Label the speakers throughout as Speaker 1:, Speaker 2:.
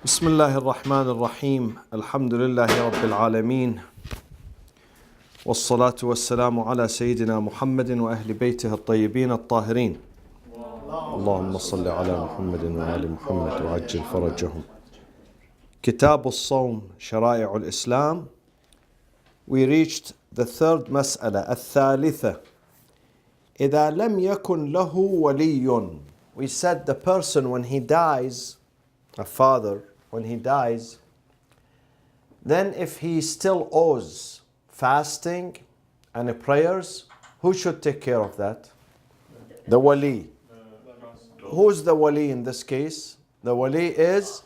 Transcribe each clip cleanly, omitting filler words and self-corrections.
Speaker 1: بسم الله الرحمن الرحيم الحمد لله رب العالمين والصلاة والسلام على سيدنا محمد وأهل بيته الطيبين الطاهرين اللهم صل على محمد وآل محمد وعجل فرجهم. كتاب الصوم شرائع الإسلام. We reached the third مسألة الثالثة. إذا لم يكن له ولي. We said the person when he dies, a father, when he dies, then if he still owes fasting and prayers, who should take care of that? The wali. Who's the wali in this case? The wali is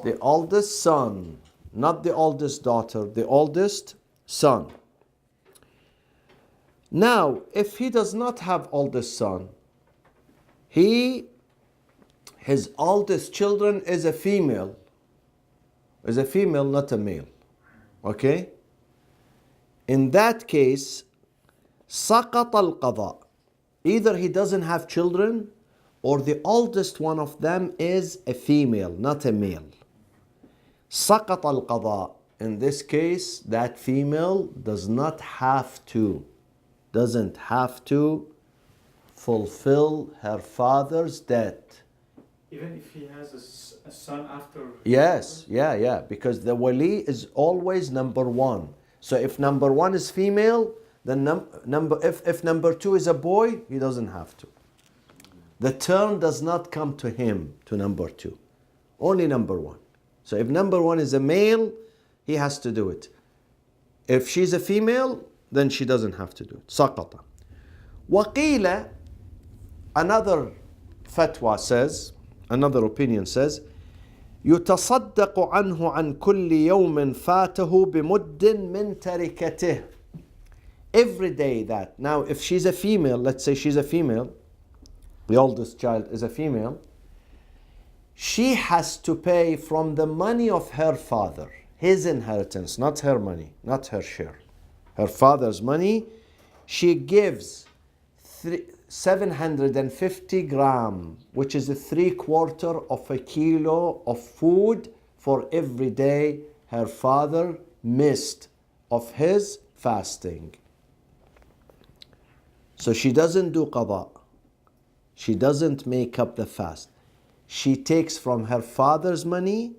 Speaker 1: the oldest son, not the oldest daughter, the oldest son. Now, if he does not have oldest son, his oldest children is a female, not a male. Okay? In that case, سقط القضاء. Either he doesn't have children, or the oldest one of them is a female, not a male. سقط القضاء. In this case, that female doesn't have to fulfill her father's debt.
Speaker 2: Even if he has a son after?
Speaker 1: Yes, because the wali is always number one. So if number one is female, then if number two is a boy, he doesn't have to. The turn does not come to him, to number two. Only number one. So if number one is a male, he has to do it. If she's a female, then she doesn't have to do it. سقط. وقيل, another fatwa says, another opinion says, يتصدق عنه عن كل يوم فاته بمد من تركته. Every day that. Now, if she's a female, let's say she's a female, the oldest child is a female, she has to pay from the money of her father, his inheritance, not her money, not her share. Her father's money, she gives 750 grams, which is 3/4 of a kilo of food for every day her father missed of his fasting. So she doesn't do qada. She doesn't make up the fast. She takes from her father's money,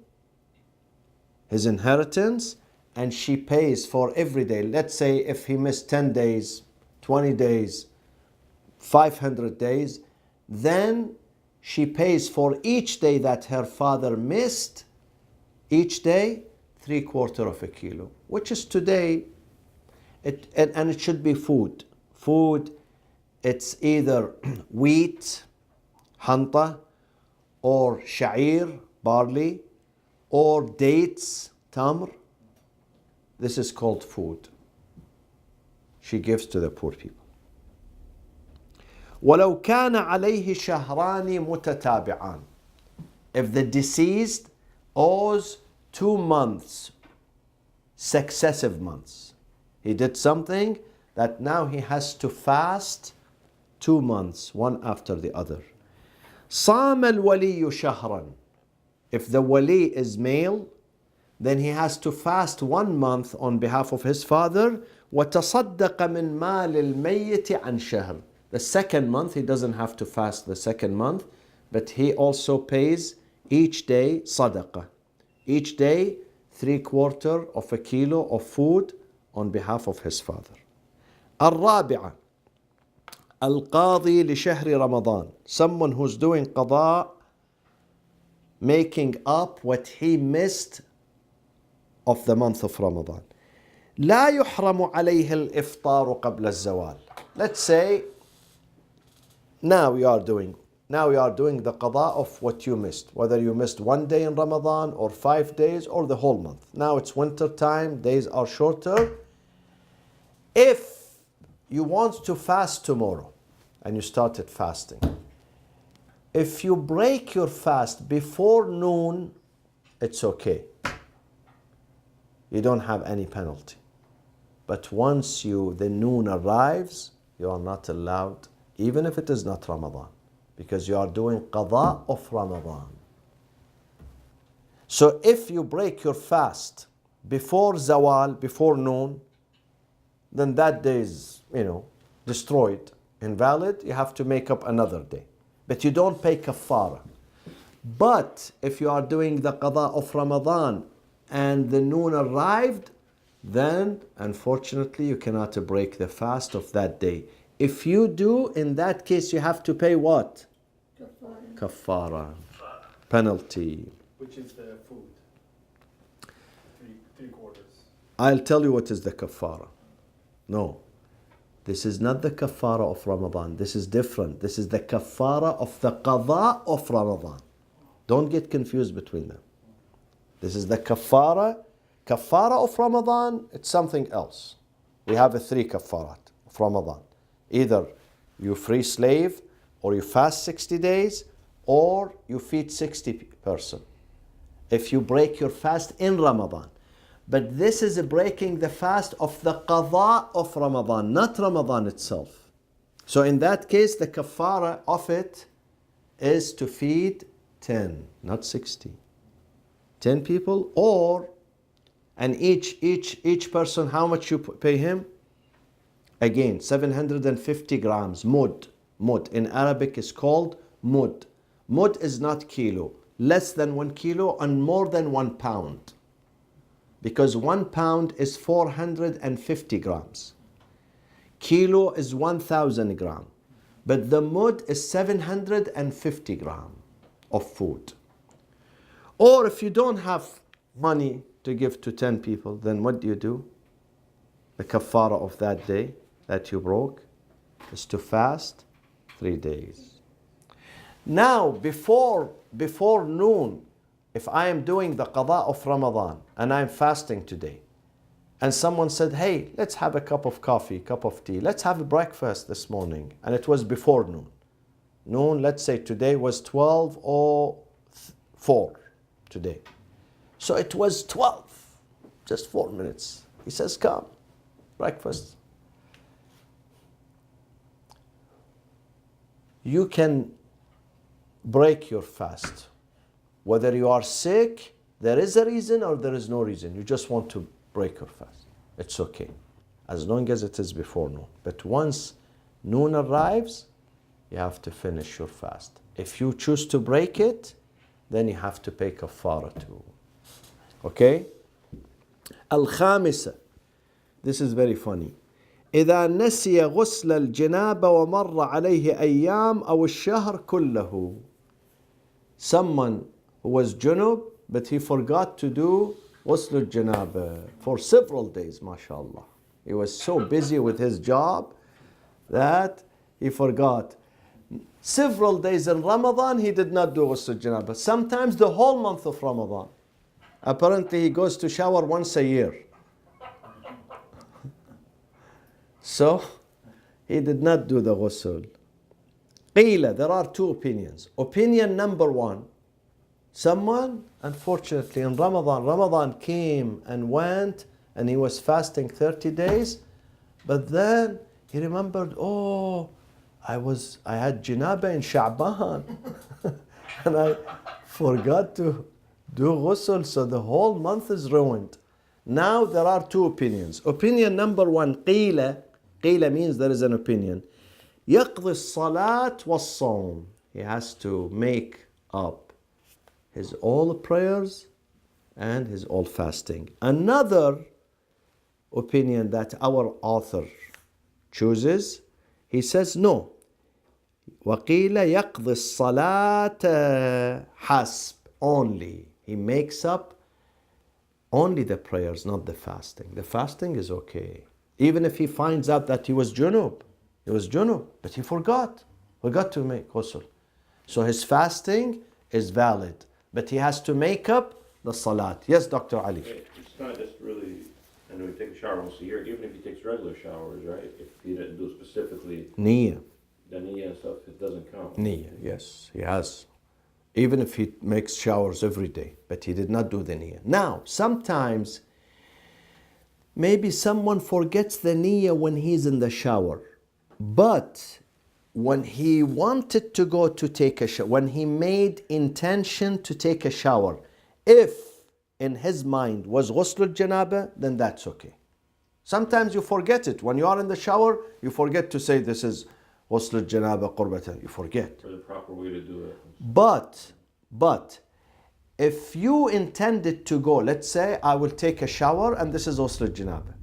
Speaker 1: his inheritance, and she pays for every day. Let's say if he missed 10 days, 20 days, 500 days, then she pays for each day that her father missed, each day 3/4 of a kilo, which is today, and it should be food. Food, it's either wheat, hanta, or sha'ir, barley, or dates, tamr. This is called food. She gives to the poor people. ولو كان عليه شهران متتابعان. If the deceased owes 2 months, successive months, he did something that now he has to fast 2 months, one after the other. صام الولي شهرا. If the wali is male, then he has to fast 1 month on behalf of his father. وتصدق من مال الميت عن شهر. The second month, he doesn't have to fast the second month, but he also pays each day sadaqah. Each day, 3/4 of a kilo of food on behalf of his father. الرابعة القاضي لشهر رمضان. Someone who's doing qada, making up what he missed of the month of Ramadan. لا يحرم عليه الإفطار قبل الزوال. Let's say now we are doing the qada of what you missed, whether you missed 1 day in Ramadan or 5 days or the whole month. Now it's winter time, days are shorter. If you want to fast tomorrow and you started fasting, if you break your fast before noon, it's okay. You don't have any penalty. But once the noon arrives, you are not allowed, even if it is not Ramadan, because you are doing qada of Ramadan. So if you break your fast before zawal, before noon, then that day is, destroyed, invalid. You have to make up another day. But you don't pay kafara. But if you are doing the qada of Ramadan and the noon arrived, then unfortunately you cannot break the fast of that day. If you do, in that case you have to pay what? Kafara. Penalty.
Speaker 2: Which is the food. Three quarters.
Speaker 1: I'll tell you what is the kafara. No. This is not the kafara of Ramadan. This is different. This is the kafara of the qada of Ramadan. Don't get confused between them. This is the kafara. Kafara of Ramadan, it's something else. We have 3 kafarat of Ramadan. Either you free slave, or you fast 60 days, or you feed 60 person. If you break your fast in Ramadan. But this is breaking the fast of the qada of Ramadan, not Ramadan itself. So in that case, the kafara of it is to feed 10, not 60. 10 people, and each person, how much you pay him? Again, 750 grams, mud. Mud in Arabic is called mud. Mud is not kilo. Less than 1 kilo and more than 1 pound. Because 1 pound is 450 grams. Kilo is 1000 grams. But the mud is 750 grams of food. Or if you don't have money to give to 10 people, then what do? The kafara of that day that you broke is to fast 3 days. Now, before noon, if I am doing the qada of Ramadan and I'm fasting today, and someone said, hey, let's have a cup of coffee, cup of tea, let's have a breakfast this morning, and it was before noon. Noon, let's say today was 12:04 today. So it was 12, just 4 minutes. He says, come, breakfast. You can break your fast. Whether you are sick, there is a reason or there is no reason. You just want to break your fast. It's okay. As long as it is before noon. But once noon arrives, you have to finish your fast. If you choose to break it, then you have to pay kafara too. Okay? Al-Khamisa. This is very funny. إذا نسي غسل الجنابة ومر عليه أيام أو الشهر كله. Someone who was junub, but he forgot to do غسل الجنابة for several days, mashallah. He was so busy with his job that he forgot. Several days in Ramadan, he did not do غسل الجنابة. Sometimes the whole month of Ramadan. Apparently, he goes to shower once a year. So, he did not do the ghusl. قيل, there are 2 opinions. Opinion number 1, someone, unfortunately, in Ramadan came and went, and he was fasting 30 days, but then he remembered, I had janaba in Sha'ban, and I forgot to do ghusl, so the whole month is ruined. Now there are 2 opinions. Opinion number 1, قيل means there is an opinion. يقضي الصلاة والصوم. He has to make up his all prayers and his all fasting. Another opinion that our author chooses, he says no. وقيل يقضي الصلاة حسب. Only. He makes up only the prayers, not the fasting. The fasting is okay. Even if he finds out that he was junub, but he forgot to make ghusl. So his fasting is valid, but he has to make up the salat. Yes, Dr. Ali.
Speaker 3: It's not just really, I know he takes a shower once a year, even if he takes regular showers, right? If he didn't do specifically
Speaker 1: Niyyah.
Speaker 3: the niyyah and stuff, it doesn't count.
Speaker 1: Niyyah, yes, he has. Even if he makes showers every day, but he did not do the niyyah. Now, sometimes, maybe someone forgets the niyyah when he's in the shower. But when he wanted to go to take a shower, when he made intention to take a shower, If in his mind was ghusl al-janaba, then that's okay. Sometimes you forget it. When you are in the shower, you forget to say this is ghusl al-janaba qurbatan. You forget.
Speaker 3: For the proper way to do it.
Speaker 1: But if you intended to go, let's say I will take a shower and this is ghusl al-janaba.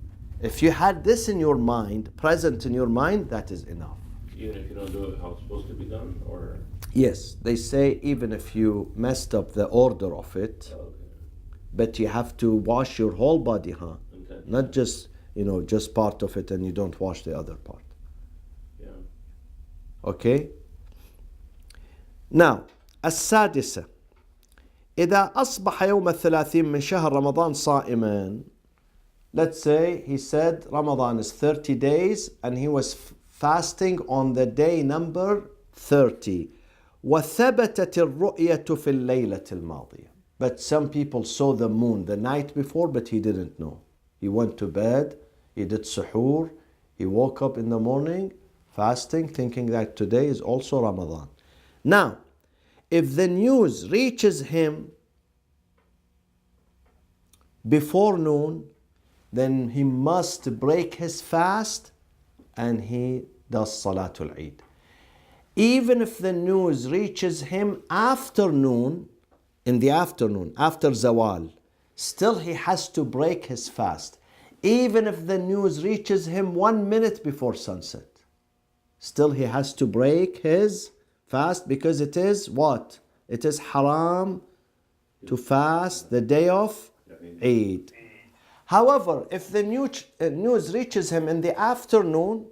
Speaker 1: If you had this in your mind, present in your mind, that is enough.
Speaker 3: Even if you don't do it how it's supposed to be done, or
Speaker 1: Yes, they say even if you messed up the order of it,
Speaker 3: okay.
Speaker 1: but you have to wash your whole body, huh?
Speaker 3: Intention.
Speaker 1: Not just, just part of it and you don't wash the other part.
Speaker 3: Yeah.
Speaker 1: Okay? Now, السادسة إذا أصبح يوم 30 من شهر رمضان صائما. Let's say he said Ramadan is 30 days and he was fasting on the day number 30. وثبتت الرؤية في الليلة الماضية. But some people saw the moon the night before, but he didn't know. He went to bed, he did suhoor, he woke up in the morning fasting, thinking that today is also Ramadan. Now, if the news reaches him before noon, then he must break his fast and he does Salatul Eid. Even if the news reaches him after noon, in the afternoon, after Zawal, still he has to break his fast. Even if the news reaches him 1 minute before sunset, still he has to break his fast because it is what? It is haram to fast the day of Eid. However, if the news reaches him in the afternoon,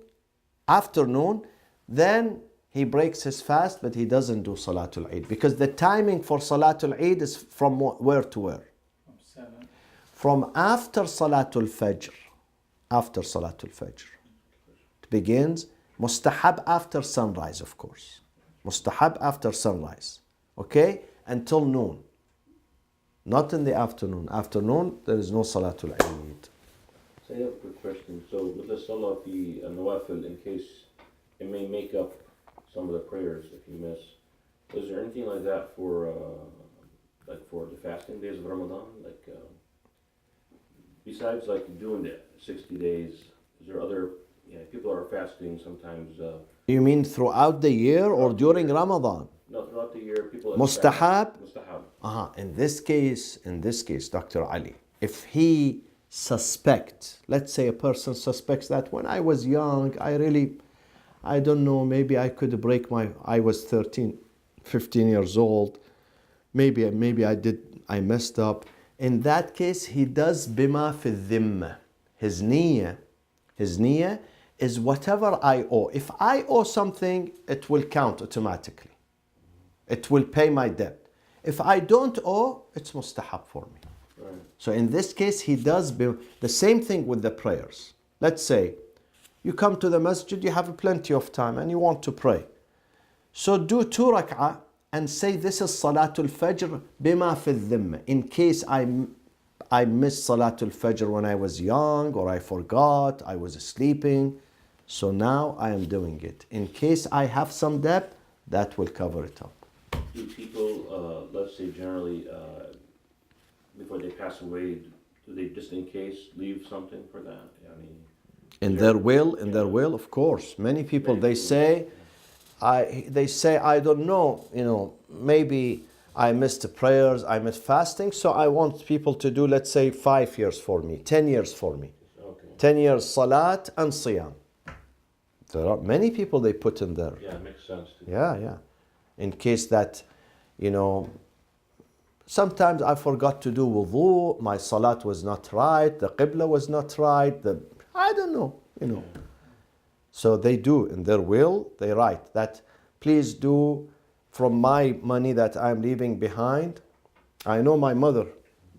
Speaker 1: then he breaks his fast, but he doesn't do Salatul Eid. Because the timing for Salatul Eid is from where to where?
Speaker 2: From 7.
Speaker 1: From after Salatul Fajr. After Salatul Fajr. It begins. Mustahab after sunrise, of course. Mustahab after sunrise. Okay? Until noon. Not in the afternoon. Afternoon, there is no Salatul Eid.
Speaker 3: So I have a quick question. So with the Salah fi Nawafil, in case it may make up some of the prayers if you miss, is there anything like that for for the fasting days of Ramadan? Besides doing the 60 days, is there other, people are fasting sometimes.
Speaker 1: You mean throughout the year or during Ramadan?
Speaker 3: No, throughout the year, people.
Speaker 1: Mustahab?
Speaker 3: Mustahab.
Speaker 1: In this case, Dr. Ali, if he suspects, let's say a person suspects that when I was young, I don't know, maybe I could break I was 13, 15 years old, maybe I messed up. In that case, he does bima fi dhimma. His niyyah is whatever I owe. If I owe something, it will count automatically. It will pay my debt. If I don't owe, it's mustahab for me.
Speaker 3: Right.
Speaker 1: So in this case, he does the same thing with the prayers. Let's say you come to the masjid, you have plenty of time and you want to pray. So do 2 rak'ah and say this is Salatul Fajr bima fi dhimma. In case I missed Salatul Fajr when I was young or I forgot, I was sleeping. So now I am doing it. In case I have some debt, that will cover it up.
Speaker 3: Do people, let's say generally, before they pass away, do they just in case leave something for that?
Speaker 1: In their will, of course. Many people, they say, I don't know, maybe I missed the prayers, I missed fasting, so I want people to do, let's say, 5 years for me, 10 years for me.
Speaker 3: Okay.
Speaker 1: 10 years salat and siyam. There are many people they put in there.
Speaker 3: Yeah, it makes sense.
Speaker 1: Yeah. In case that, sometimes I forgot to do wudu, my salat was not right, the qibla was not right, I don't know, So they do, in their will, they write that, please do from my money that I'm leaving behind. I know my mother,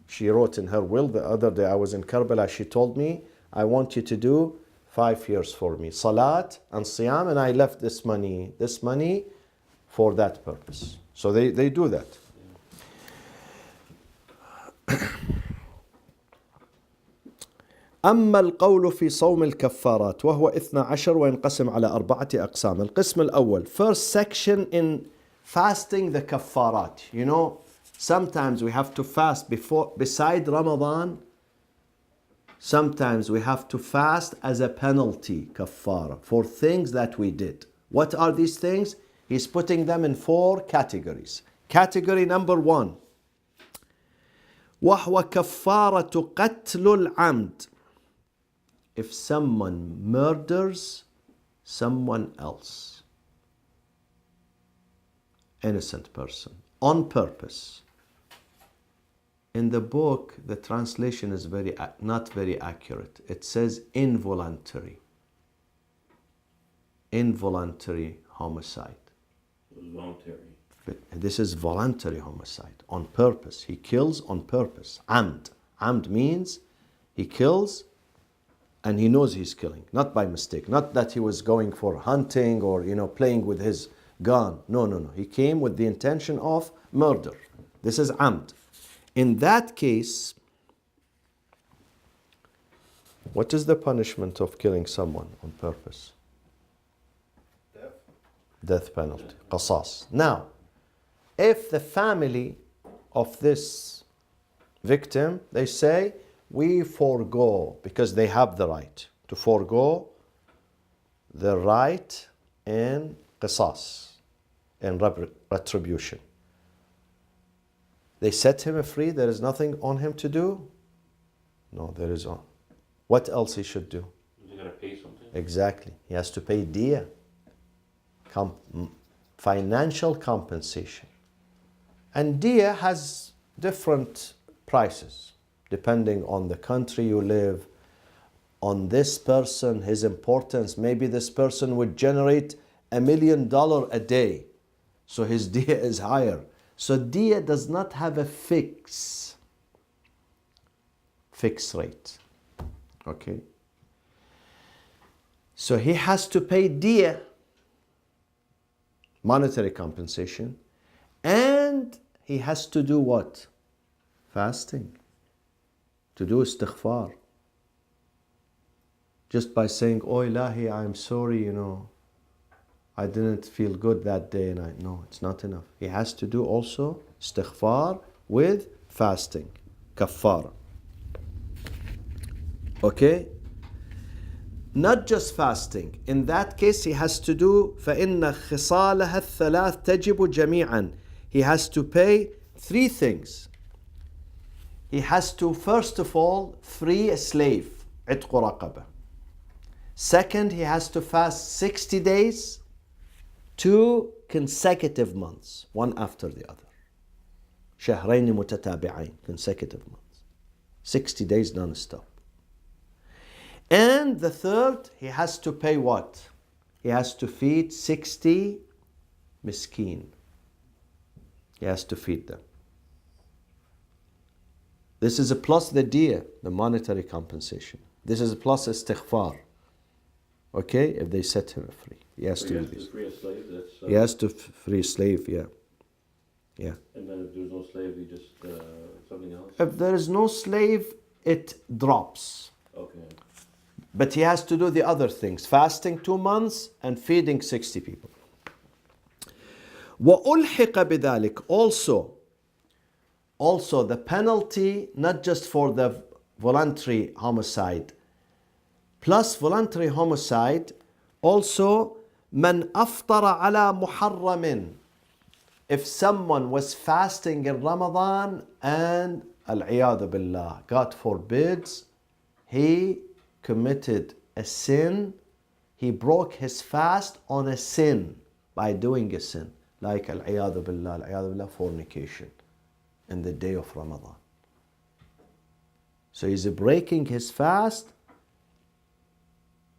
Speaker 1: she wrote in her will the other day, I was in Karbala, she told me, I want you to do 5 years for me, salat and siyam, and I left this money for that purpose. So they do that. أما القول في صوم الكفارات وهو 12 وينقسم على 4 أقسام. القسم الأول, first section in fasting the كفارات. Sometimes we have to fast beside Ramadan. Sometimes we have to fast as a penalty, kafara, for things that we did. What are these things? He's putting them in 4 categories. Category number 1. وهو كفارة قتل العمد. If someone murders someone else, innocent person, on purpose. In the book, the translation is not very accurate. It says involuntary. Involuntary homicide.
Speaker 3: Voluntary.
Speaker 1: This is voluntary homicide, on purpose. He kills on purpose. Amd. Amd means he kills and he knows he's killing, not by mistake. Not that he was going for hunting or playing with his gun. No. He came with the intention of murder. This is amd. In that case, what is the punishment of killing someone on purpose?
Speaker 2: Death.
Speaker 1: Death penalty. Qasas. Now, if the family of this victim, they say, we forego, because they have the right to forego the right in qasas, in retribution. They set him free, there is nothing on him to do? No, there is on. What else he should do?
Speaker 3: Is he going to pay something?
Speaker 1: Exactly. He has to pay diya, financial compensation. And diya has different prices, depending on the country you live, on this person, his importance. Maybe this person would generate $1 million a day, so his diya is higher. So diya does not have a fixed rate. Okay? So he has to pay diya, monetary compensation, and he has to do what? Fasting. To do istighfar. Just by saying, oh Ilahi, I'm sorry, I didn't feel good that day. No, it's not enough. He has to do also istighfar with fasting. Kaffara. Okay? Not just fasting. In that case, he has to do فَإِنَّ خِصَالَهَا الثَّلَاث تَجِبُ جَمِيعًا. He has to pay 3 things. He has to, first of all, free a slave. عِتْقُ رَقَبَةٍ. Second, he has to fast 60 days, 2 consecutive months, one after the other. شهرين متتابعين, consecutive months. 60 days non-stop. And the third, he has to pay what? He has to feed 60 miskin. He has to feed them. This is a plus the diya, the monetary compensation. This is a plus istighfar. Okay, if they set him free. He has to do this.
Speaker 3: Free a slave, that's,
Speaker 1: He has to free a slave, yeah. Yeah.
Speaker 3: And then if there's no slave, he just, something else?
Speaker 1: If there is no slave, it drops.
Speaker 3: Okay.
Speaker 1: But he has to do the other things. Fasting 2 months and feeding 60 people. وَأُلْحِقَ بِذَلِكَ. Also the penalty, not just for the voluntary homicide, plus voluntary homicide, also من أفطر على محرم. If someone was fasting in Ramadan and al-iyadu billah, God forbids, he committed a sin, he broke his fast on a sin by doing a sin, like al-iyadu billah, fornication in the day of Ramadan. So he's breaking his fast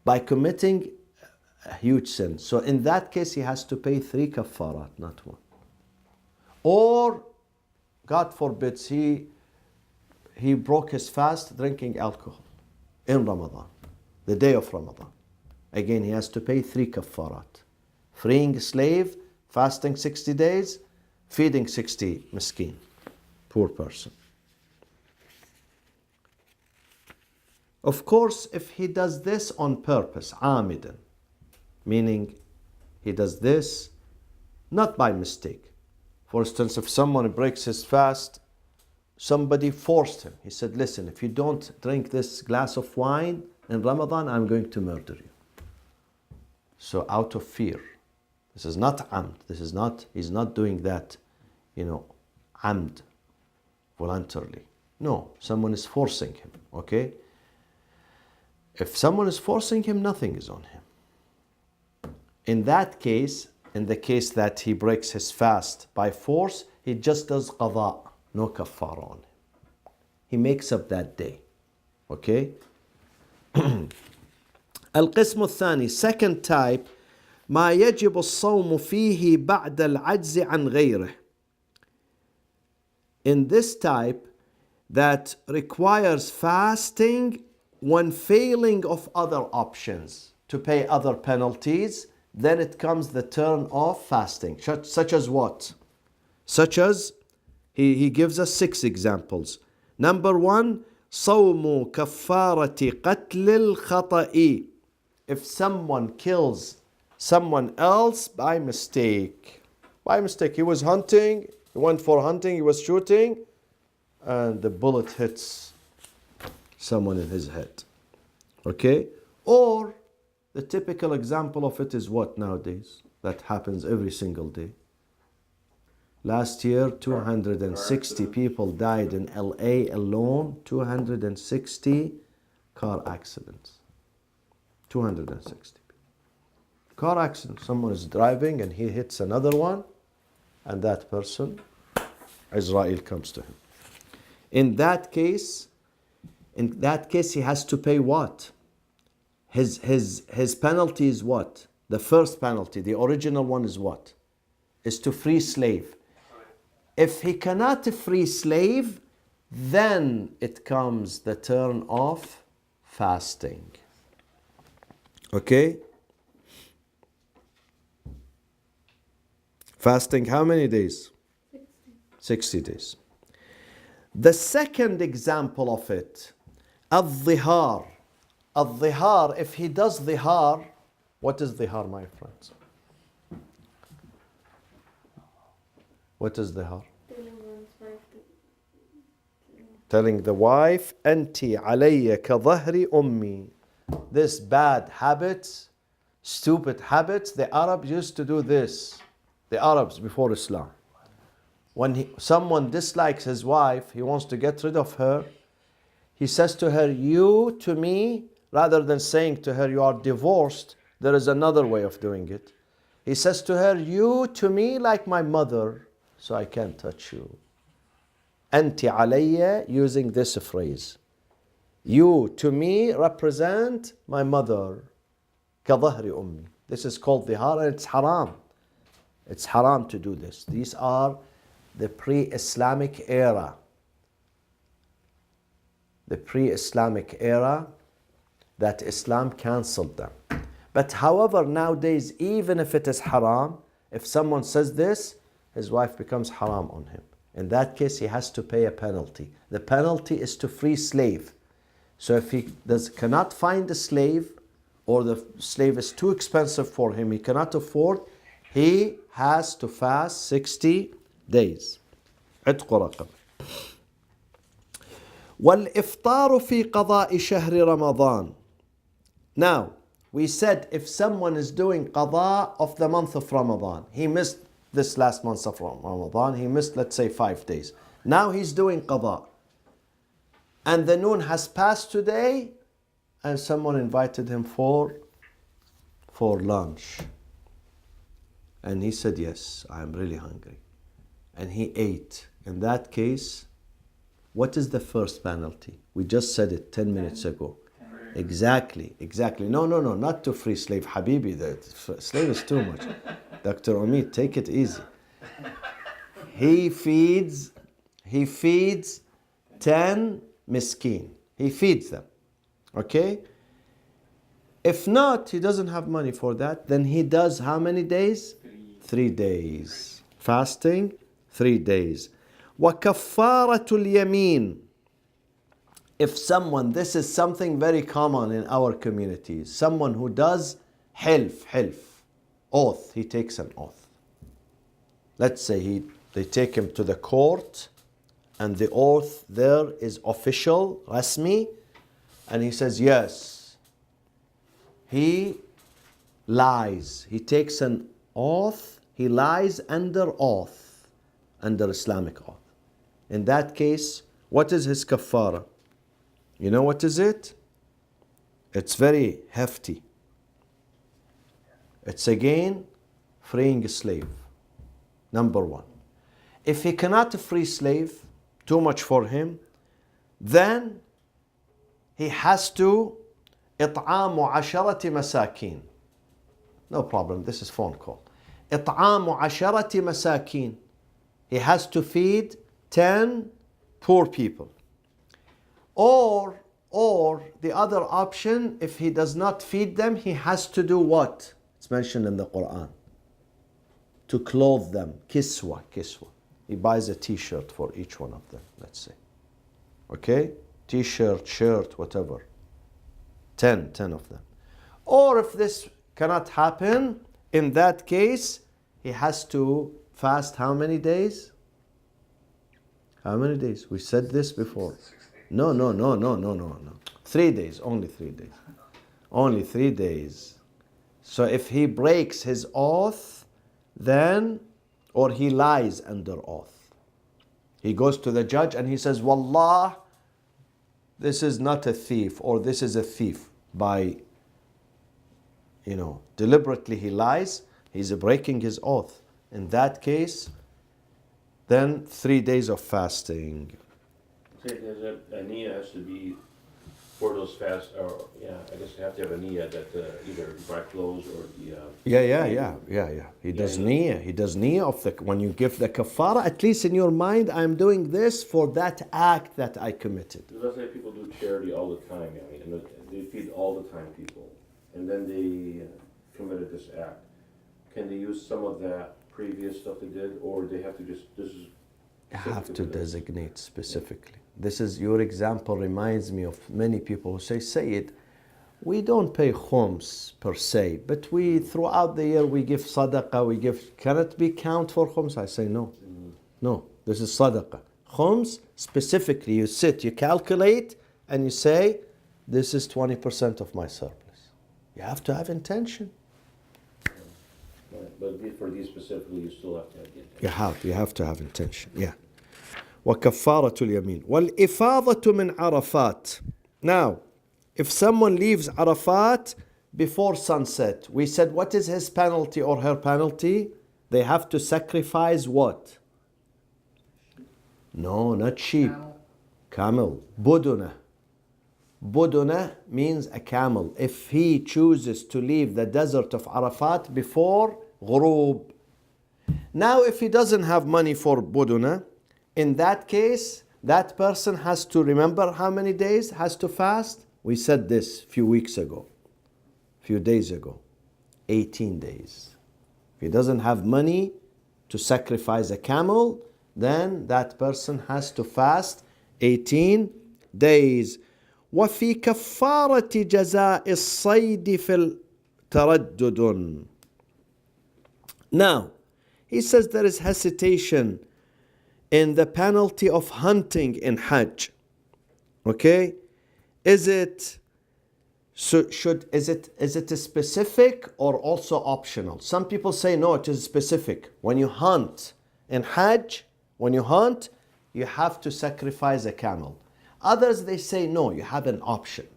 Speaker 1: by committing a huge sin. So in that case, he has to pay 3 kaffarat, not 1. Or, God forbids, he broke his fast drinking alcohol in Ramadan, the day of Ramadan. Again, he has to pay 3 kaffarat. Freeing a slave, fasting 60 days, feeding 60 miskin, poor person. Of course, if he does this on purpose, عامدا, meaning he does this not by mistake, For instance, if someone breaks his fast, somebody forced him. He said, listen, if you don't drink this glass of wine in Ramadan, I'm going to murder you. So out of fear. This is not amd. He's not doing that, amd, voluntarily. No, someone is forcing him, okay? If someone is forcing him, nothing is on him. In that case, in the case that he breaks his fast by force, he just does qada, no kaffara on him. He makes up that day, okay? القسم الثاني, second type, ما يجب الصوم فيه بعد العجز عن غيره. In this type, that requires fasting when failing of other options to pay other penalties, then it comes the turn of fasting. Such as what? Such as, he gives us 6 examples. Number 1, صوم كفارة قتل الخطأ. If someone kills someone else by mistake. He was hunting, he went for hunting, he was shooting, and the bullet hits someone in his head. Okay? Or the typical example of it is what nowadays? That happens every single day. Last year, 260 people died in LA alone. 260 car accidents. 260 people. Car accident. Someone is driving and he hits another one, and that person, Israel comes to him. In that case, he has to pay what? His penalty is what? The first penalty, the original one is what? Is to free slave. If he cannot free slave, then it comes the turn of fasting. Okay? Fasting how many days? 60 days. The second example of it, الظهار. الظهار, if he does dhihar, what is dhihar, my friends? What is dhihar? Telling the wife, أنتِ علي كظهر أمي. This bad habits, stupid habits, the Arabs used to do this. The Arabs before Islam. When someone dislikes his wife, he wants to get rid of her, he says to her, you to me, rather than saying to her, you are divorced, there is another way of doing it. He says to her, you to me like my mother, so I can't touch you. أنتِ علي, using this phrase. You to me represent my mother. كظهر أمي. This is called dhihar, and it's haram. It's haram to do this. These are the pre-Islamic era. The pre-Islamic era that Islam cancelled them. But however, nowadays, even if it is haram, if someone says this, his wife becomes haram on him. In that case, he has to pay a penalty. The penalty is to free slave. So if he cannot find a slave, or the slave is too expensive for him, he cannot afford, he has to fast 60 days. عتق رقبة. والإفطار في قضاء شهر رمضان. Now, we said if someone is doing qada of the month of Ramadan, he missed this last month of Ramadan, he missed, let's say, 5 days. Now he's doing qada. And the noon has passed today, and someone invited him for lunch. And he said, yes, I'm really hungry. And he ate. In that case, what is the first penalty? We just said it 10 minutes ago. Exactly. No, not to free slave. Habibi, the slave is too much. Dr. Omid, take it easy. He feeds 10 miskin. He feeds them. Okay? If not, he doesn't have money for that, then he does how many days? 3 days. Fasting, 3 days. وَكَفَّارَةُ الْيَمِينِ. If someone, this is something very common in our communities, someone who does hilf, oath, he takes an oath. Let's say he They take him to the court, and the oath there is official, rasmi, and he says, yes, he lies. He takes an oath, he lies under oath, under Islamic oath. In that case, what is his kafara? You know what is it? It's very hefty. It's again freeing a slave. Number one. If he cannot free slave, too much for him, then he has to إطعام عشرة مساكين. No problem, this is phone call. إطعام عشرة مساكين. He has to feed 10 poor people. Or the other option, if he does not feed them, he has to do what? It's mentioned in the Quran. To clothe them. Kiswa. He buys a t-shirt for each one of them, let's say. Okay? T-shirt, shirt, whatever. 10 of them. Or if this cannot happen, in that case, he has to fast how many days? How many days? We said this before. No. 3 days, only 3 days. Only 3 days. So if he breaks his oath, then, or he lies under oath. He goes to the judge and he says, Wallah, this is not a thief, or this is a thief. By, deliberately he lies, he's breaking his oath. In that case, then 3 days of fasting.
Speaker 3: Say that a niyyah has to be for those fasts, or I guess you have to have a niyyah that either buy clothes or the.
Speaker 1: Yeah. He does niyyah. He does niyyah of when you give the kafara, at least in your mind, I'm doing this for that act that I committed.
Speaker 3: Let's say people do charity all the time, and they feed all the time people, and then they committed this act. Can they use some of that previous stuff they did, or they have to this is.
Speaker 1: You have to designate specifically. This is your example reminds me of many people who say, Sayyid, we don't pay khums per se, but we throughout the year we give sadaqah, can it be count for khums? I say no. No, this is sadaqah. Khums, specifically you sit, you calculate, and you say, this is 20% of my surplus. You have to have intention.
Speaker 3: But for these specifically, you still have to have the intention.
Speaker 1: You have to have intention, yeah. وكفارة اليمين والإفاضة من عرفات. Now, if someone leaves Arafat before sunset, we said what is his penalty or her penalty? They have to sacrifice what? No, not sheep. Camel. Buduna. Buduna means a camel. If he chooses to leave the desert of Arafat before ghurub. Now, if he doesn't have money for buduna, in that case, that person has to remember how many days has to fast? We said this a few days ago. 18 days. If he doesn't have money to sacrifice a camel, then that person has to fast 18 days. وفي كفارة جزاء الصيد في التردد. Now, he says there is hesitation in the penalty of hunting in Hajj. Okay? Is it a specific or also optional? Some people say no, it is specific. When you hunt in Hajj, you have to sacrifice a camel. Others, they say no, you have an option.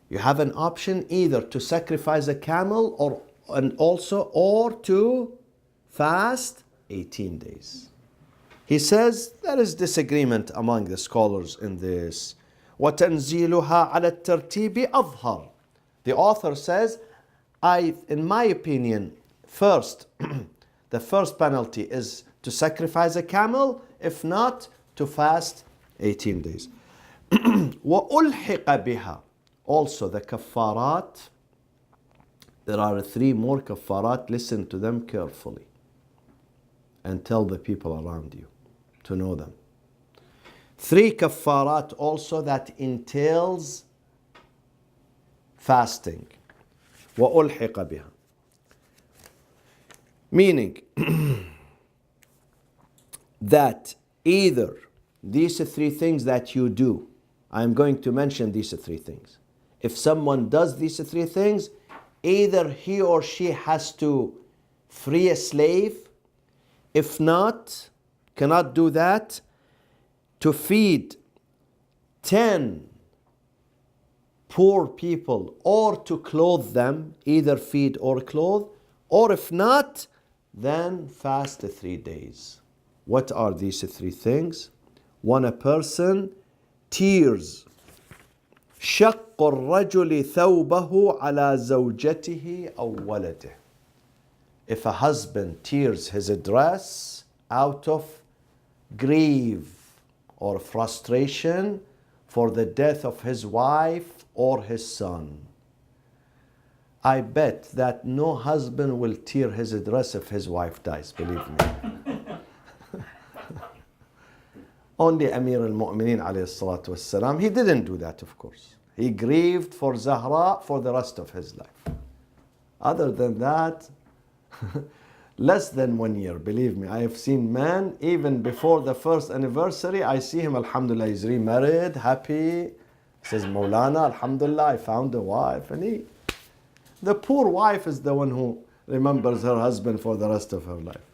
Speaker 1: You have an option either to sacrifice a camel or to fast 18 days. He says there is disagreement among the scholars in this. وَتَنْزِيلُهَا عَلَى التَّرْتِيبِ أَظْهَرُ. The author says, in my opinion, the first penalty is to sacrifice a camel, if not, to fast 18 days. وَأُلْحِقَ بِهَا. Also the kaffarat, there are 3 more kaffarat, listen to them carefully and tell the people around you to know them. 3 kaffarat also that entails fasting. وَأُلْحِقَ بِهَا. Meaning, that either these three things that you do, I'm going to mention these three things. If someone does these three things, either he or she has to free a slave. If not, cannot do that, to feed 10 poor people or to clothe them, either feed or clothe, or if not, then fast 3 days. What are these three things? When a person tears شق الرجل ثوبه على زوجته أو ولده. If a husband tears his dress out of grief or frustration for the death of his wife or his son, I bet that no husband will tear his dress if his wife dies, believe me. Only Amir al-Mu'mineen alayhi salatu wassalam, he didn't do that, of course. He grieved for Zahra for the rest of his life. Other than that, less than 1 year, believe me. I have seen men, even before the first anniversary, I see him, alhamdulillah, he's remarried, happy. He says, Maulana, alhamdulillah, I found a wife. And the poor wife is the one who remembers her husband for the rest of her life.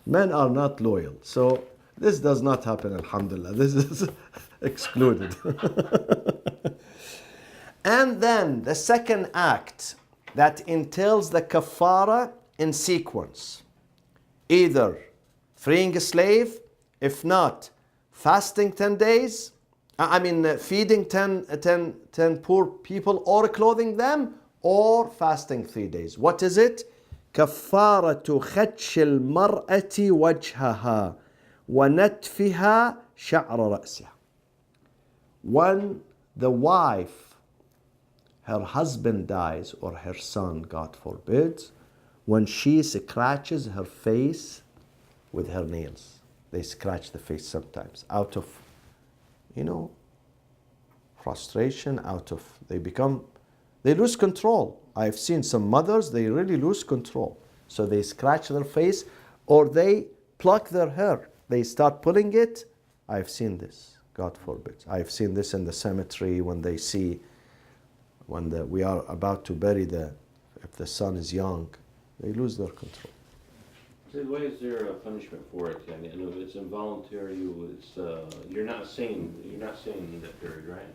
Speaker 1: Men are not loyal. So this does not happen, alhamdulillah. This is excluded. And then the second act that entails the kafara in sequence. Either freeing a slave, if not, fasting 10 days, feeding 10 poor people or clothing them, or fasting 3 days. What is it? كفارة خدش المرأة وجهها ونتفها شعر رأسها. When the wife, her husband dies, or her son, God forbid, when she scratches her face with her nails. They scratch the face sometimes out of, frustration, they lose control. I've seen some mothers, they really lose control. So they scratch their face or they pluck their hair. They start pulling it. I've seen this, God forbid. I've seen this in the cemetery when they see, we are about to bury if the son is young, they lose their control.
Speaker 3: So why is there a punishment for it? I mean, it's involuntary. You're not saying in that period, right?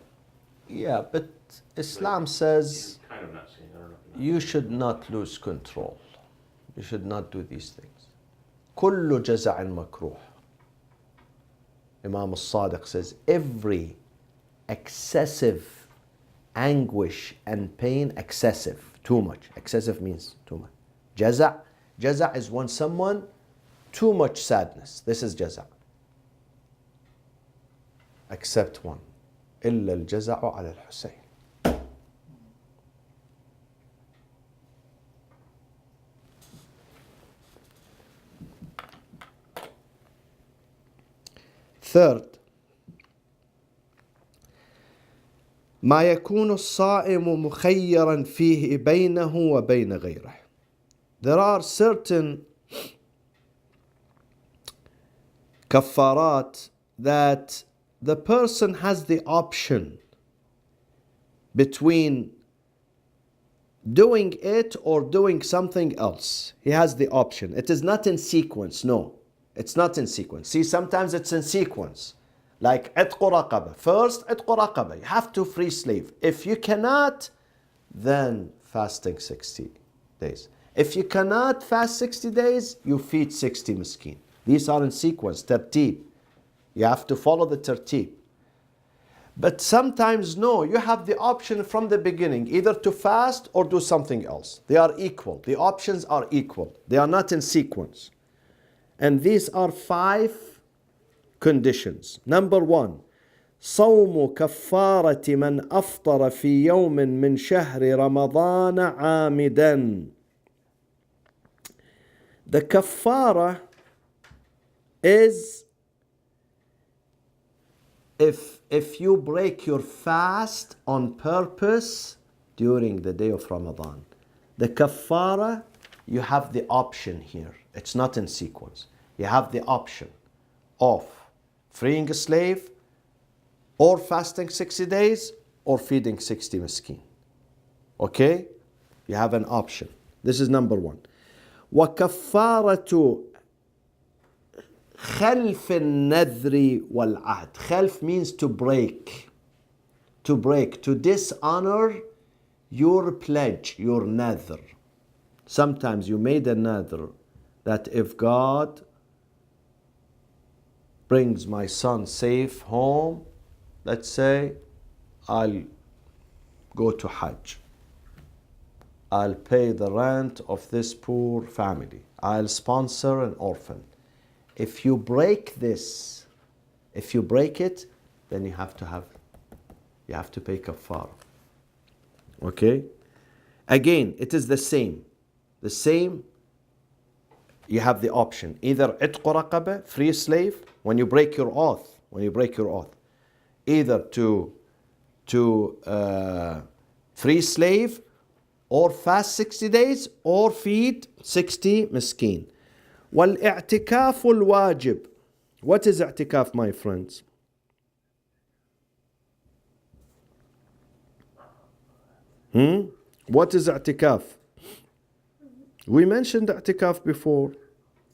Speaker 1: Yeah, but Islam says
Speaker 3: Kind of not saying. I don't know.
Speaker 1: you should not lose control. You should not do these things. كل جزع مكروه. Imam al-Sadiq says every excessive anguish and pain, excessive, too much. Excessive means too much. Jaza is when someone, too much sadness. This is jaza. Except one. إلا الجزع على الحسين. Third, ما يكون الصائم مخيرا فيه بينه وبين غيره. There are certain kafarat that the person has the option between doing it or doing something else. He has the option. It is not in sequence. No, it's not in sequence. See, sometimes it's in sequence. Like عتق رقبة. First, عتق رقبة. You have to free slave. If you cannot, then fasting 60 days. If you cannot fast 60 days, you feed 60 miskin. These are in sequence, tertib. You have to follow the tertib. But sometimes no, you have the option from the beginning, either to fast or do something else. They are equal. The options are equal. They are not in sequence. And these are 5 conditions. Number 1, صوم كفارة من أفطر في يوم من شهر رمضان عامدا. The kafara is if you break your fast on purpose during the day of Ramadan. The kafara, you have the option here. It's not in sequence. You have the option. of freeing a slave, or fasting 60 days, or feeding 60 miskin. Okay? You have an option. This is number one. وَكَفَّارَةُ خَلْفِ النَّذْرِ وَالْعَهْدِ. خَلْف means to break. To break, to dishonor your pledge, your nadhr. Sometimes you made a nadhr that if God brings my son safe home, let's say, I'll go to Hajj. I'll pay the rent of this poor family. I'll sponsor an orphan. If you break this, if you break it, then you have to pay kafara. Okay? Again, it is the same. The same, you have the option. Either itq raqaba, free slave, when you break your oath, either to free slave, or fast 60 days, or feed 60 miskin. والاعتكاف الواجب. What is i'tikaf, my friends? What is i'tikaf? We mentioned i'tikaf before.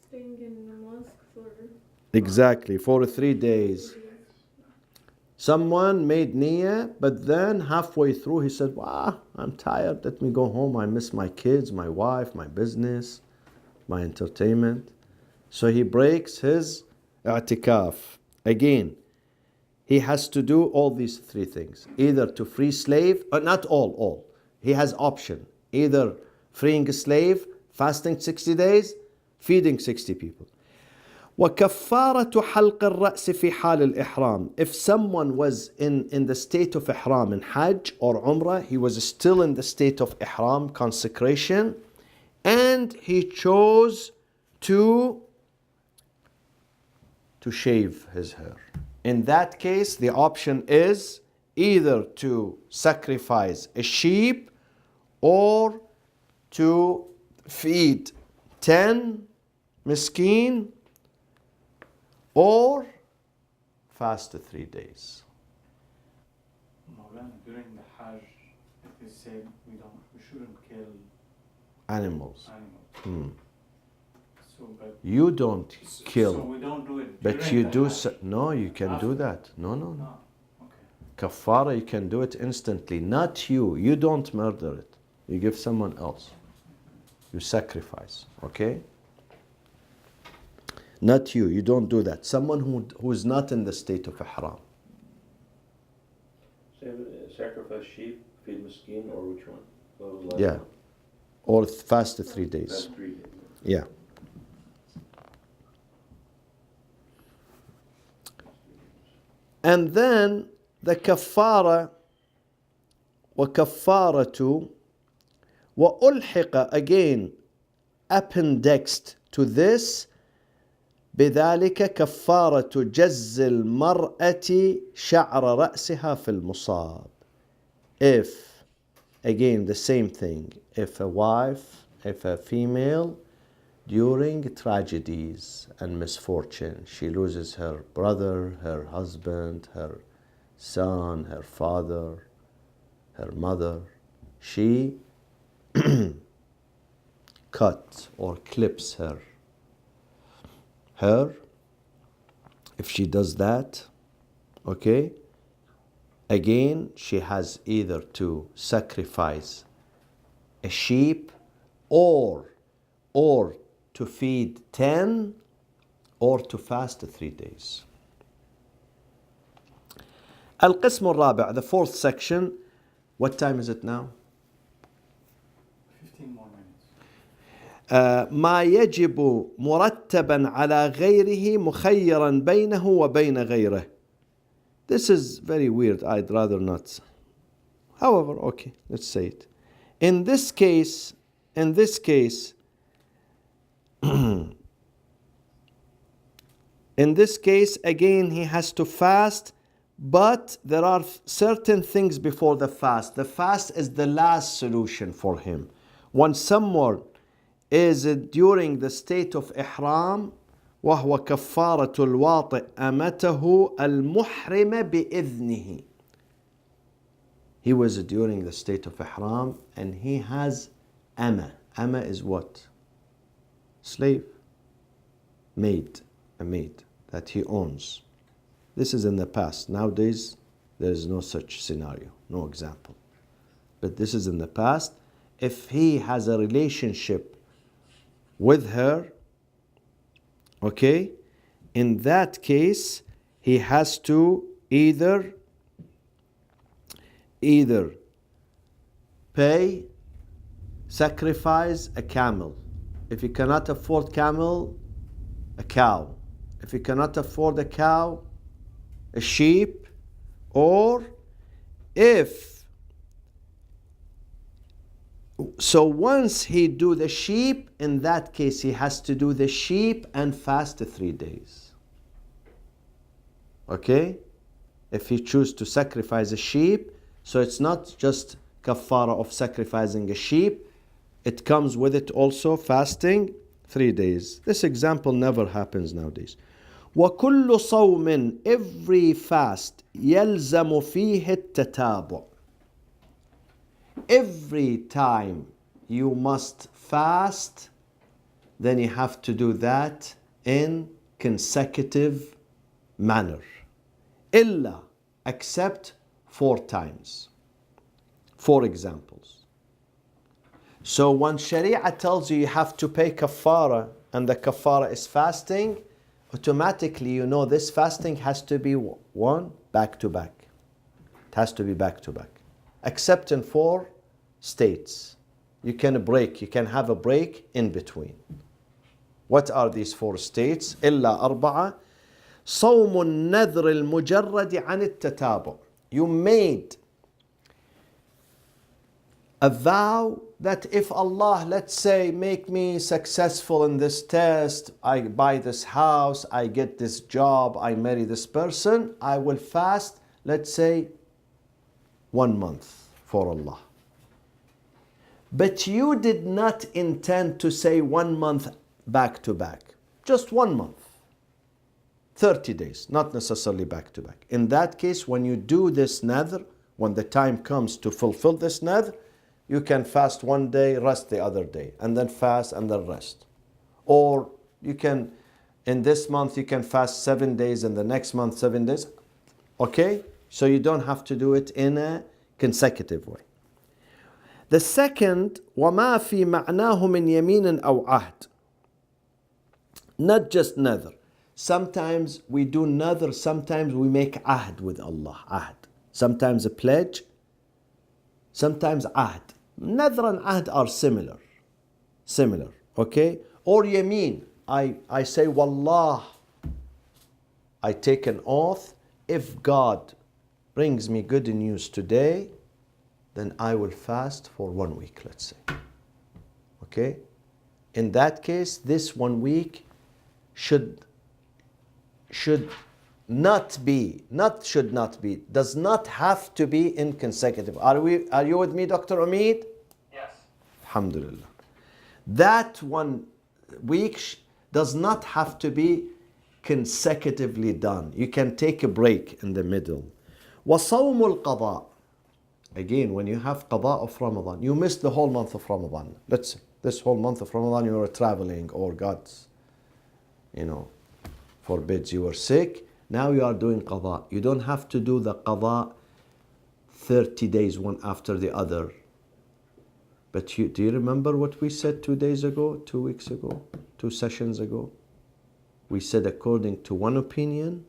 Speaker 4: Staying in the mosque for...
Speaker 1: Exactly, for 3 days. Someone made niyyah, but then halfway through he said, wow, I'm tired, let me go home. I miss my kids, my wife, my business, my entertainment. So he breaks his i'tikaf. Again, he has to do all these 3 things. Either to free slave, or not all. He has option. Either freeing a slave, fasting 60 days, feeding 60 people. وَكَفَّارَةُ حَلْقِ الرَّأْسِ فِي حَالِ الْإِحْرَامِ. If someone was in the state of ihram, in Hajj or Umrah, he was still in the state of ihram, consecration, and he chose to shave his hair. In that case, the option is either to sacrifice a sheep or to feed 10 miskin or fast 3 days.
Speaker 2: Maulana, during the Hajj, it is said we shouldn't kill
Speaker 1: Animals.
Speaker 2: animals. So, but
Speaker 1: You don't kill.
Speaker 2: So we don't do it.
Speaker 1: But
Speaker 2: during
Speaker 1: you
Speaker 2: the
Speaker 1: do,
Speaker 2: Hajj.
Speaker 1: no, you can do
Speaker 2: After.
Speaker 1: that. No.
Speaker 2: No. Okay.
Speaker 1: Kafara, you can do it instantly. Not you. You don't murder it. You give someone else. You sacrifice. Okay? Not you. You don't do that. Someone who is not in the state of ihram.
Speaker 3: Sacrifice sheep, feed miskin, or which one? What was the last
Speaker 1: Yeah.
Speaker 3: one?
Speaker 1: Or fast 3 days.
Speaker 3: That's 3 days.
Speaker 1: Yeah. And then the kafara, وَكَفَّارَةُ وَأُلْحِقَ, again, appendixed to this, بذلك كفارة جز المرأة شعر رأسها في المصاب. If, again, the same thing, if a female, during tragedies and misfortune, she loses her brother, her husband, her son, her father, her mother, she cuts or clips her hair. If she does that, okay, again, she has either to sacrifice a sheep or to feed 10 or to fast 3 days. القسم الرابع, the 4th section. What time is it now?
Speaker 2: 15 more minutes.
Speaker 1: ما يجب مرتبا على غيره مخيرا بينه وبين غيره. This is very weird. I'd rather not. However, okay, let's say it. In this case, again, he has to fast, but there are certain things before the fast. The fast is the last solution for him. When someone is during the state of ihram, وهو كفارة الواطئ أمته المحرمة بإذنه. He was during the state of ihram and he has ama. Ama is what? Slave. Maid. A maid that he owns. This is in the past. Nowadays, there is no such scenario, no example. But this is in the past. If he has a relationship with her, okay, in that case, he has to either pay, sacrifice a camel. If he cannot afford camel, a cow. If he cannot afford a cow, a sheep. Or so once he do the sheep, in that case he has to do the sheep and fast 3 days. Okay? If he choose to sacrifice a sheep, so it's not just kafara of sacrificing a sheep, it comes with it also fasting 3 days. This example never happens nowadays. وَكُلُّ صَوْمٍ, every fast, يَلْزَمُ فِيهِ التَّتَابُعُ. Every time you must fast, then you have to do that in consecutive manner. إلا, except 4 times. 4 examples. So when Sharia tells you you have to pay kafara and the kafara is fasting, automatically you know this fasting has to be one back to back. It has to be back to back. Except in 4 states. You can have a break in between. What are these 4 states? إلا 4. صوم النذر المجرد عن التتابع. You made a vow that if Allah, let's say, make me successful in this test, I buy this house, I get this job, I marry this person, I will fast, let's say, 1 month for Allah. But you did not intend to say 1 month back to back. Just 1 month. 30 days, not necessarily back to back. In that case, when you do this nadr, when the time comes to fulfill this nadr, you can fast 1 day, rest the other day, and then fast and then rest. Or you can, in this month, you can fast 7 days and the next month 7 days. Okay? So you don't have to do it in a consecutive way. The second, وَمَا فِي مَعْنَاهُ مِنْ يَمِينٍ أَوْ عَهْدٍ. Not just nadr. Sometimes we do nadr, sometimes we make ahd with Allah. Ahd. Sometimes a pledge, sometimes ahd. Nadr and ahd are similar. Similar. Okay? Or yameen. I say, Wallah, I take an oath, if God brings me good news today, then I will fast for 1 week, let's say. Okay? In that case, this 1 week should not be, does not have to be in consecutive. Are you with me, Dr. Omid?
Speaker 2: Yes.
Speaker 1: Alhamdulillah. That 1 week does not have to be consecutively done. You can take a break in the middle. وَصَوْمُ الْقَضَاءِ. Again, when you have qada of Ramadan, you missed the whole month of Ramadan. Let's say this whole month of Ramadan you were traveling, or God, forbids, you were sick. Now you are doing qada. You don't have to do the qada 30 days one after the other. But do you remember what we said 2 days ago, 2 weeks ago, 2 sessions ago? We said according to one opinion,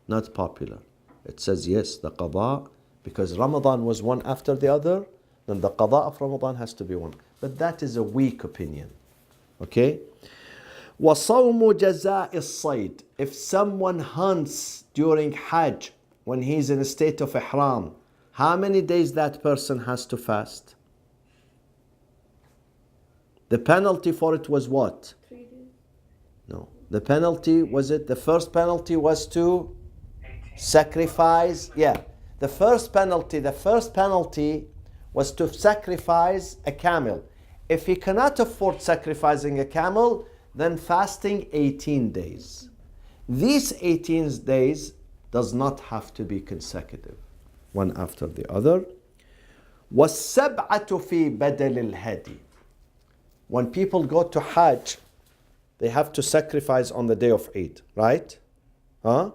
Speaker 1: not popular. It says yes, the qada, because Ramadan was one after the other, then the qada of Ramadan has to be one. But that is a weak opinion. Okay? وَصَوْمُ جَزَاءِ الصَّيْدِ. If someone hunts during Hajj, when he's in a state of ihram, how many days that person has to fast? The penalty for it was what?
Speaker 4: 3 days.
Speaker 1: No. The penalty, the first penalty was to sacrifice. Yeah. The first penalty was to sacrifice a camel. If he cannot afford sacrificing a camel, then fasting 18 days. These 18 days does not have to be consecutive, one after the other. وَالسَّبْعَةُ فِي بَدَلِ الْهَدِي. When people go to Hajj, they have to sacrifice on the day of Eid, right? Huh?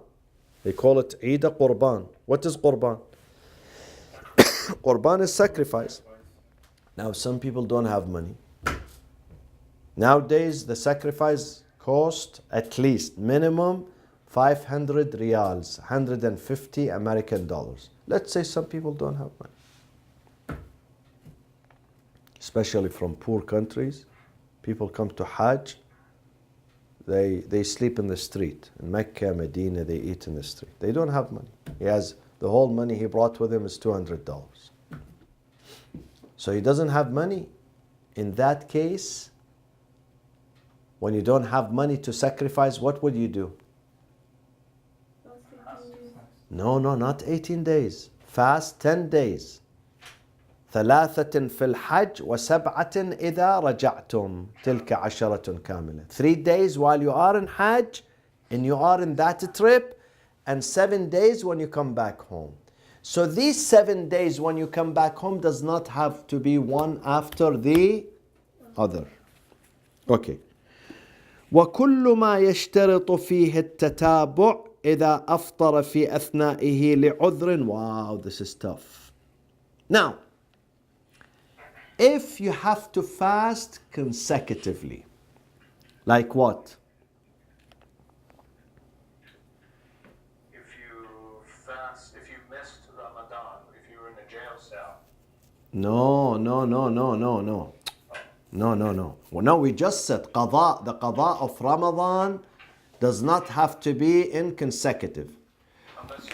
Speaker 1: They call it Eid Qurban. What is Qurban? Qurban is sacrifice. Now some people don't have money. Nowadays the sacrifice cost at least minimum 500 riyals, 150 American dollars. Let's say some people don't have money. Especially from poor countries. People come to Hajj. They sleep in the street. In Mecca, Medina, they eat in the street. They don't have money. He has the whole money he brought with him is $200. So he doesn't have money. In that case, when you don't have money to sacrifice, what would you do? No, not 18 days. Fast 10 days. ثلاثة في الحج وسبعة إذا رجعتم تلك عشرة كاملة. 3 days while you are in Hajj and you are in that trip, and 7 days when you come back home. So these 7 days when you come back home does not have to be one after the other. Okay. وكل ما يشترط فيه التتابع إذا أفطر في أثنائه لعذر. Wow, this is tough. Now, if you have to fast consecutively, like what?
Speaker 5: If you missed Ramadan, if you were in a jail cell.
Speaker 1: No. Well, no, we just said qada. The qada of Ramadan does not have to be in consecutive.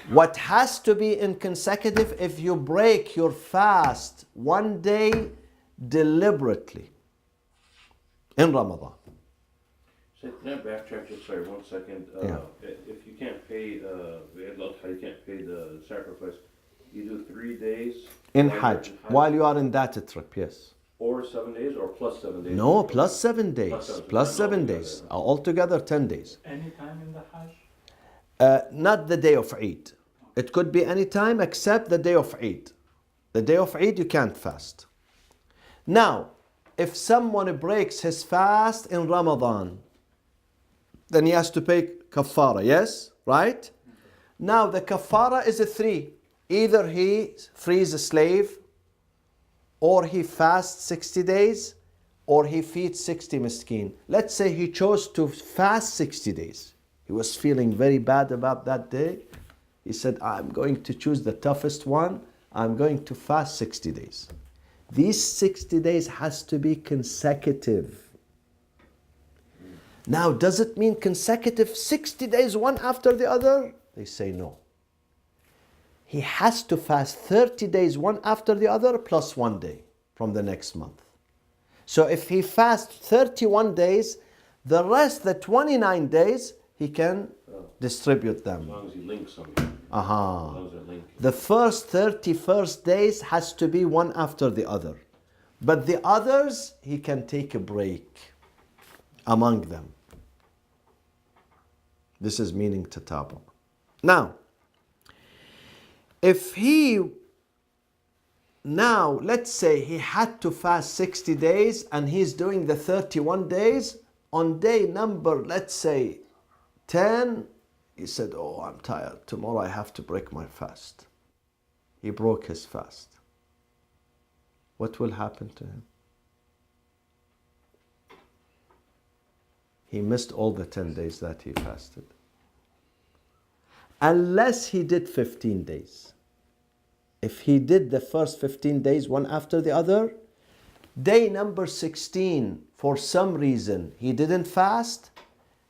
Speaker 1: What has to be in consecutive if you break your fast one day deliberately in Ramadan.
Speaker 3: So can I backtrack just sorry 1 second?
Speaker 1: Yeah.
Speaker 3: If you can't pay you can't pay the sacrifice, you do 3 days
Speaker 1: In
Speaker 3: while you're
Speaker 1: Hajj, while you are in that trip, yes.
Speaker 3: or 7 days or plus 7 days.
Speaker 1: No, plus 7 days. Plus 7 days. Altogether 10 days.
Speaker 2: Any time in the Hajj?
Speaker 1: Not the day of Eid. It could be any time except the day of Eid. The day of Eid you can't fast. Now, if someone breaks his fast in Ramadan, then he has to pay kafara, yes? Right? Now the kafara is a 3. Either he frees a slave, or he fasts 60 days, or he feeds 60 miskin. Let's say he chose to fast 60 days. He was feeling very bad about that day. He said, I'm going to choose the toughest one. I'm going to fast 60 days. These 60 days has to be consecutive. Now, does it mean consecutive 60 days one after the other? They say no. He has to fast 30 days one after the other plus 1 day from the next month. So if he fasts 31 days, the rest, the 29 days, he can distribute them.
Speaker 3: As long as he links them.
Speaker 1: Aha.
Speaker 3: As long as they're linked.
Speaker 1: The first 31st days has to be one after the other. But the others, he can take a break among them. This is meaning tatabu. Now, let's say he had to fast 60 days and he's doing the 31 days. On day number, let's say 10, he said, oh, I'm tired. Tomorrow I have to break my fast. He broke his fast. What will happen to him? He missed all the 10 days that he fasted. Unless he did 15 days. If he did the first 15 days one after the other, day number 16, for some reason, he didn't fast,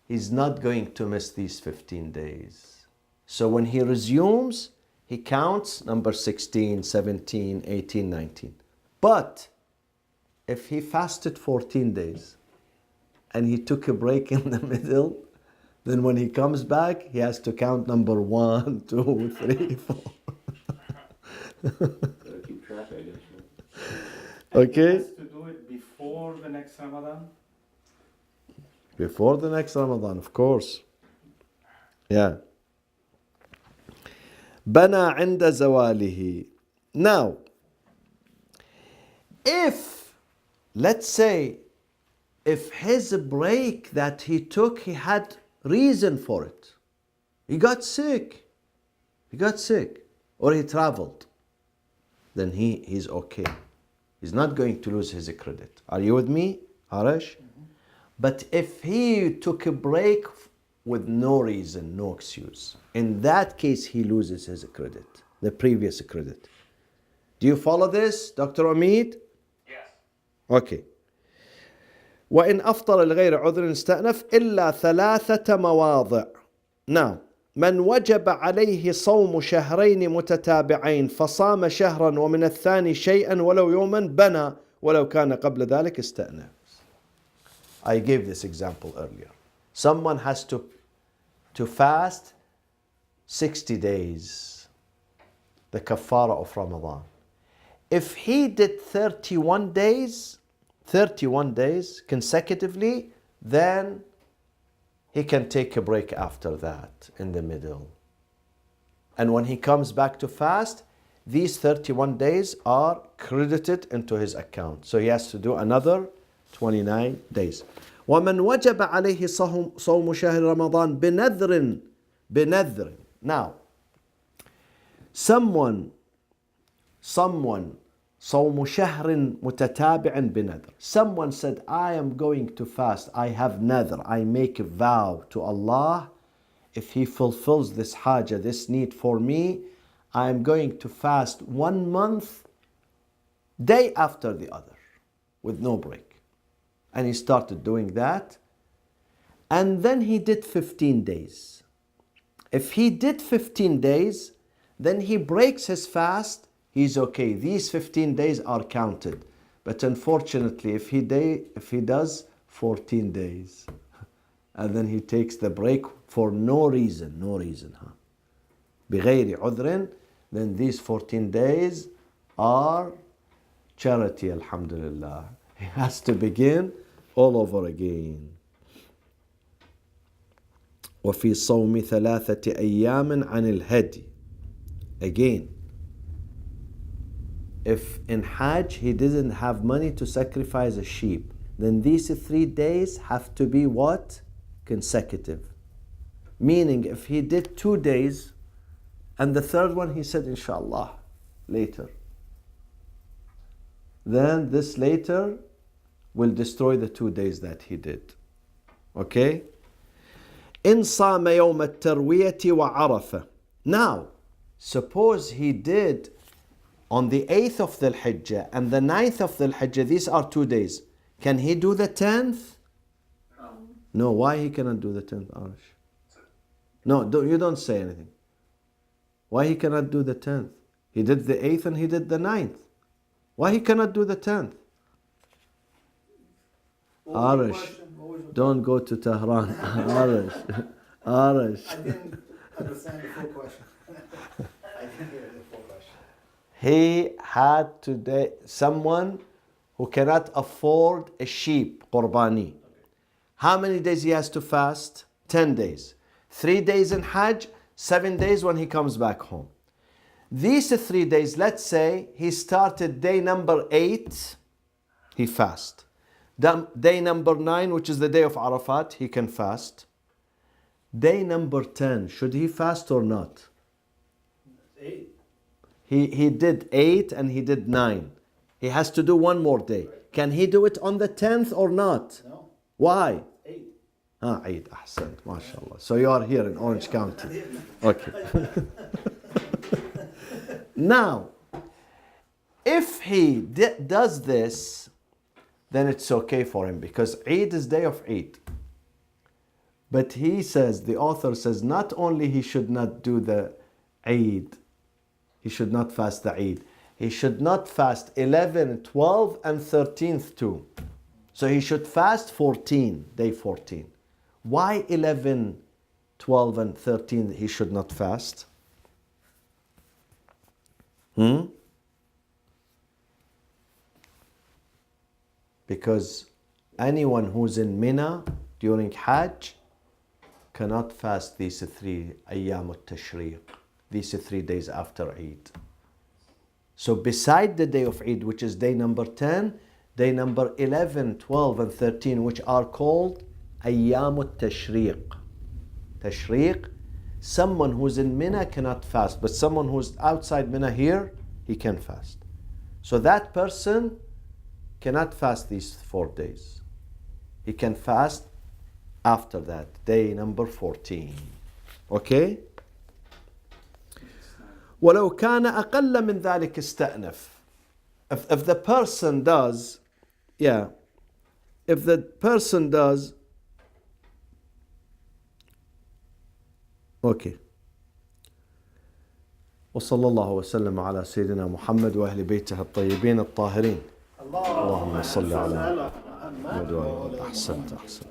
Speaker 1: he's not going to miss these 15 days. So when he resumes, he counts number 16, 17, 18, 19. But if he fasted 14 days and he took a break in the middle, then when he comes back, he has to count number 1, 2, 3, 4.
Speaker 3: Gotta keep track, I guess. Right?
Speaker 1: Okay?
Speaker 2: He has to do it before the next Ramadan?
Speaker 1: Before the next Ramadan, of course. Yeah. بنى عند زواله. Now, if, let's say, if his break that he took, he had reason for it. He got sick. Or he traveled. Then he's okay. He's not going to lose his credit. Are you with me, Arash? But if he took a break with no reason, no excuse, in that case he loses his credit, the previous credit. Do you follow this, Dr. Omid?
Speaker 5: Yes.
Speaker 1: Okay. وإن أفطر لغير عذر استأنف إلا 3 مواضع. Now, من وجب عليه صوم شهرين متتابعين فصام شهرا ومن الثاني شيئا ولو يوما بنى ولو كان قبل ذلك استأنف. I gave this example earlier. Someone has to fast 60 days, the kafara of Ramadan. If he did 31 days consecutively, then he can take a break after that in the middle. And when he comes back to fast, these 31 days are credited into his account. So he has to do another 29 days. ومن وجب عليه صوم شهر رمضان بنذر. Now, someone صوم شهر متتابع بنذر. Someone said, I am going to fast. I have nadhr. I make a vow to Allah. If He fulfills this haja, this need for me, I am going to fast 1 month, day after the other, with no break. And he started doing that. And then he did 15 days. If he did 15 days, then he breaks his fast, he's okay. These 15 days are counted. But unfortunately, if he does 14 days, and then he takes the break for no reason, بغير عذر, then these 14 days are charity, alhamdulillah. He has to begin all over again. وفي صوم 3 أيام عن الهدي. Again, if in Hajj he didn't have money to sacrifice a sheep, then these 3 days have to be what? Consecutive. Meaning if he did 2 days and the third one he said inshallah later, then this later will destroy the 2 days that he did. Okay? إن صام يوم التروية وعرفة. Now, suppose he did on the 8th of the Hijjah and the 9th of the Hijjah, these are 2 days. Can he do the 10th? No, why he cannot do the 10th, Arish? No, you don't say anything. Why he cannot do the 10th? He did the 8th and he did the 9th. Why he cannot do the 10th? Arish, don't go to Tehran. Arish.
Speaker 6: I didn't understand the full question. I didn't hear the full question.
Speaker 1: He had today someone who cannot afford a sheep, qurbani. How many days he has to fast? 10 days. 3 days in Hajj, 7 days when he comes back home. These 3 days, let's say he started day number 8, he fast. Day number 9, which is the day of Arafat, he can fast. Day number 10, should he fast or not?
Speaker 6: 8.
Speaker 1: He did 8 and he did 9. He has to do 1 more day. Can he do it on the 10th or not?
Speaker 6: No.
Speaker 1: Why?
Speaker 6: 8.
Speaker 1: 8, ahsant, mashallah. So you are here in Orange County. Okay. Now, if he does this, then it's okay for him because Eid is day of Eid. But he says, the author says, not only he should not do the Eid, he should not fast the Eid. He should not fast 11, 12, and 13th too. So he should fast 14, day 14. Why 11, 12, and 13 he should not fast? Because anyone who's in Mina during Hajj cannot fast these 3 أيام التشريق, these 3 days after Eid. So beside the day of Eid, which is day number 10, day number 11, 12 and 13, which are called أيام التشريق. Tashriq, someone who's in Mina cannot fast, but someone who's outside Mina here, he can fast. So that person cannot fast these 4 days. He can fast after that, day number 14. Okay? ولو كان أقل من ذلك استأنف. If the person does, if the person does, okay. وصلى الله وسلم على سيدنا محمد وأهل بيته الطيبين الطاهرين. اللهم صل على محمد وآله. أحسنت.